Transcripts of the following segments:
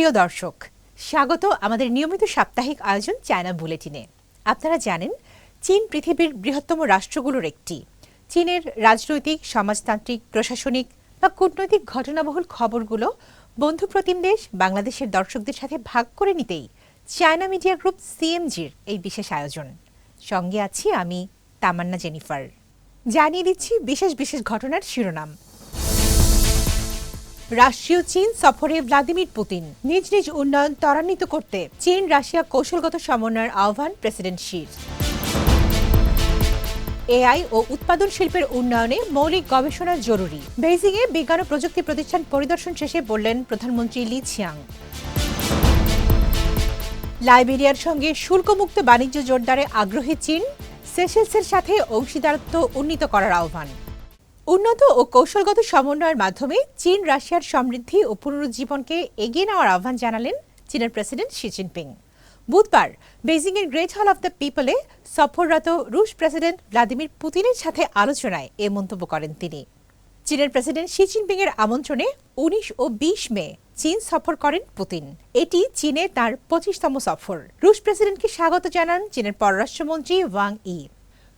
প্রিয় দর্শক, স্বাগত আমাদের নিয়মিত সাপ্তাহিক আয়োজন চায়না বুলেটিনে। আপনারা জানেন, চীন পৃথিবীর বৃহত্তম রাষ্ট্রগুলোর একটি। চীনের রাজনৈতিক, সমাজতান্ত্রিক, প্রশাসনিক বা কূটনৈতিক ঘটনাবহুল খবরগুলো বন্ধুপ্রতিম দেশ বাংলাদেশের দর্শকদের সাথে ভাগ করে নিতেই চায়না মিডিয়া গ্রুপ সিএমজির এই বিশেষ আয়োজন। সঙ্গে আছি আমি তামান্না জেনিফার। জানিয়ে দিচ্ছি বিশেষ বিশেষ ঘটনার শিরোনাম। রাশিয়া চীন সফরে ভ্লাদিমির পুতিন। নিজ নিজ উন্নয়ন ত্বরান্বিত করতে চীন রাশিয়া কৌশলগত সমন্বয়ের আহ্বান প্রেসিডেন্ট শির। এআই ও উৎপাদন শিল্পের উন্নয়নে মৌলিক গবেষণা জরুরি। বেইজিংয়ে বিজ্ঞান ও প্রযুক্তি প্রতিষ্ঠান পরিদর্শন শেষে বললেন প্রধানমন্ত্রী লি ছিয়াং। লাইবেরিয়ার সঙ্গে শুল্কমুক্ত বাণিজ্য জোরদারে আগ্রহী চীন, সেশেলসের সাথে অংশীদারত্ব উন্নীত করার আহ্বান। উন্নত ও কৌশলগত সমন্বয়ের মাধ্যমে চীন রাশিয়ার সমৃদ্ধি ও পুনরুজ্জীবনকে এগিয়ে নেওয়ার আহ্বান জানালেন চীনের প্রেসিডেন্ট শি জিনপিং। বুধবার বেইজিংয়ের গ্রেট হল অব দ্য পিপলে সফররত রুশ প্রেসিডেন্ট ভ্লাদিমির পুতিনের সাথে আলোচনায় এ মন্তব্য করেন তিনি। চীনের প্রেসিডেন্ট শি জিনপিং এর আমন্ত্রণে ১৯ ও ২০ মে চীন সফর করেন পুতিন। এটি চীনে তার ২৫তম সফর। রুশ প্রেসিডেন্টকে স্বাগত জানান চীনের পররাষ্ট্রমন্ত্রী ওয়াং ই।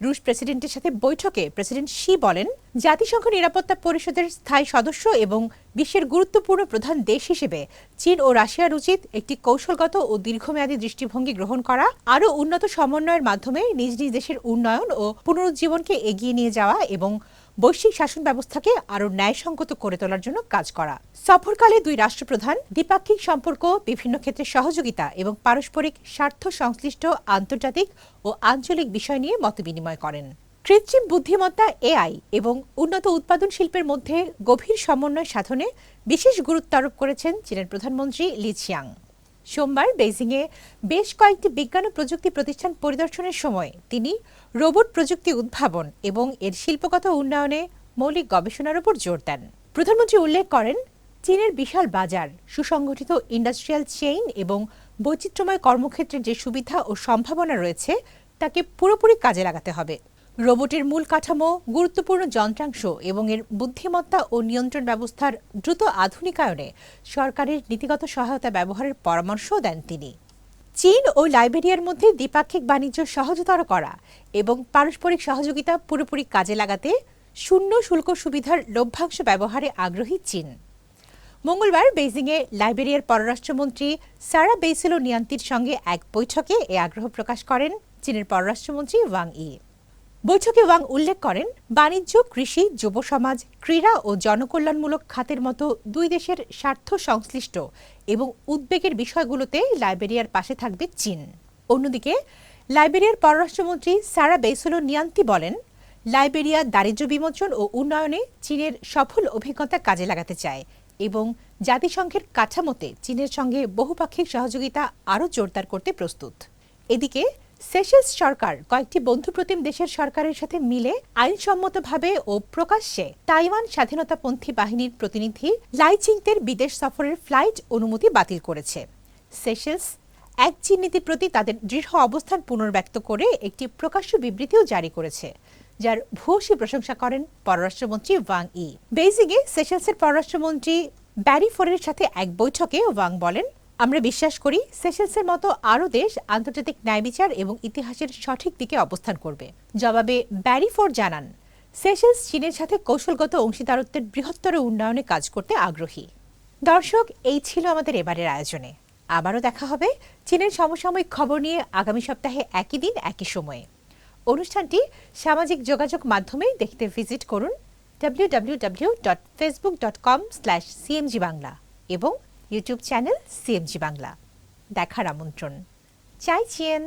রুশ প্রেসিডেন্টের সাথে বৈঠকে প্রেসিডেন্ট শি বলেন, জাতিসংঘ নিরাপত্তা পরিষদের স্থায়ী সদস্য এবং বিশ্বের গুরুত্বপূর্ণ প্রধান দেশ হিসেবে চীন ও রাশিয়ার উচিত একটি কৌশলগত ও দীর্ঘমেয়াদী দৃষ্টিভঙ্গি গ্রহণ করা, আরও উন্নত সমন্বয়ের মাধ্যমে নিজ নিজ দেশের উন্নয়ন ও পুনরুজ্জীবনকে এগিয়ে নিয়ে যাওয়া এবং বৈশ্বিক শাসন ব্যবস্থাকে আরও ন্যায়সঙ্গত করে তোলার জন্য কাজ করা। সফরকালে দুই রাষ্ট্রপ্রধান দ্বিপাক্ষিক সম্পর্ক, বিভিন্ন ক্ষেত্রে সহযোগিতা এবং পারস্পরিক স্বার্থ সংশ্লিষ্ট আন্তর্জাতিক ও আঞ্চলিক বিষয় নিয়ে মতবিনিময় করেন। কৃত্রিম বুদ্ধিমত্তা এআই এবং উন্নত উৎপাদন শিল্পের মধ্যে গভীর সমন্বয় সাধনে বিশেষ গুরুত্ব আরোপ করেছেন চীনের প্রধানমন্ত্রী লি ছিয়াং। সোমবার বেইজিংয়ে বেশ কয়েকটি বিজ্ঞান ও প্রযুক্তি প্রতিষ্ঠান পরিদর্শনের সময় তিনি রোবট প্রযুক্তি উদ্ভাবন এবং এর শিল্পগত উন্নয়নে মৌলিক গবেষণার উপর জোর দেন। প্রধানমন্ত্রী উল্লেখ করেন, চীনের বিশাল বাজার, সুসংগঠিত ইন্ডাস্ট্রিয়াল চেইন এবং বৈচিত্র্যময় কর্মক্ষেত্রের যে সুবিধা ও সম্ভাবনা রয়েছে তাকে পুরোপুরি কাজে লাগাতে হবে। রোবটের মূল কাঠামো, গুরুত্বপূর্ণ যন্ত্রাংশ এবং এর বুদ্ধিমত্তা ও নিয়ন্ত্রণ ব্যবস্থার দ্রুত আধুনিকায়নে সরকারের নীতিগত সহায়তা ব্যবহারের পরামর্শও দেন তিনি। চীন ও লাইবেরিয়ার মধ্যে দ্বিপাক্ষিক বাণিজ্য সহজতর করা এবং পারস্পরিক সহযোগিতা পুরোপুরি কাজে লাগাতে শূন্য শুল্ক সুবিধার লভ্যাংশ ব্যবহারে আগ্রহী চীন। মঙ্গলবার বেইজিংয়ে লাইবেরিয়ার পররাষ্ট্রমন্ত্রী সারা বেইসেলো নিয়ান্তির সঙ্গে এক বৈঠকে এ আগ্রহ প্রকাশ করেন চীনের পররাষ্ট্রমন্ত্রী ওয়াং ই। বৈঠকে ওয়াং উল্লেখ করেন, বাণিজ্য, কৃষি, যুব সমাজ, ক্রীড়া ও জনকল্যাণমূলক খাতের মতো দুই দেশের স্বার্থ সংশ্লিষ্ট এবং উদ্বেগের বিষয়গুলোতে লাইবেরিয়ার পাশে থাকবে চীন। অন্যদিকে লাইবেরিয়ার পররাষ্ট্রমন্ত্রী সারা বেইসেলো নিয়ান্তি বলেন, লাইবেরিয়া দারিদ্র্য বিমোচন ও উন্নয়নে চীনের সফল অভিজ্ঞতা কাজে লাগাতে চায় এবং জাতিসংঘের কাঠামোতে চীনের সঙ্গে বহুপাক্ষিক সহযোগিতা আরও জোরদার করতে প্রস্তুত। এদিকে সেশেলস সরকার কয়েকটি বন্ধুপ্রতিম দেশের সরকারের সাথে মিলে আইনসম্মতভাবে ও প্রকাশ্যে তাইওয়ান স্বাধীনতাপন্থী বাহিনীর প্রতিনিধি লাই চিংতের বিদেশ সফরের ফ্লাইট অনুমতি বাতিল করেছে। সেশেলস এক চীন নীতির প্রতি তাদের দৃঢ় অবস্থান পুনর্ব্যক্ত করে একটি প্রকাশ্য বিবৃতিও জারি করেছে, যার ভূয়সী প্রশংসা করেন পররাষ্ট্রমন্ত্রী ওয়াং ই। বেইজিংয়ে সেশেলসের পররাষ্ট্রমন্ত্রী ব্যারি ফোরের সাথে এক বৈঠকে ওয়াং বলেন, আমরা বিশ্বাস করি সেশেলসের মতো আরও দেশ আন্তর্জাতিক ন্যায়বিচার এবং ইতিহাসের সঠিক দিকে অবস্থান করবে। জবাবে ব্যারি ফোর জানান, সেশেলস চীনের সাথে কৌশলগত অংশীদারত্বের বৃহত্তর উন্নয়নে কাজ করতে আগ্রহী। দর্শক, এই ছিল আমাদের এবারের আয়োজনে। আবারও দেখা হবে চীনের সমসাময়িক খবর নিয়ে আগামী সপ্তাহে একই দিন একই সময়ে। অনুষ্ঠানটি সামাজিক যোগাযোগ মাধ্যমে দেখতে ভিজিট করুন www.facebook.com/cmgbangla এবং ইউটিউব চ্যানেল সিএমজি বাংলা। দেখার আমন্ত্রণ। চাইচিয়েন।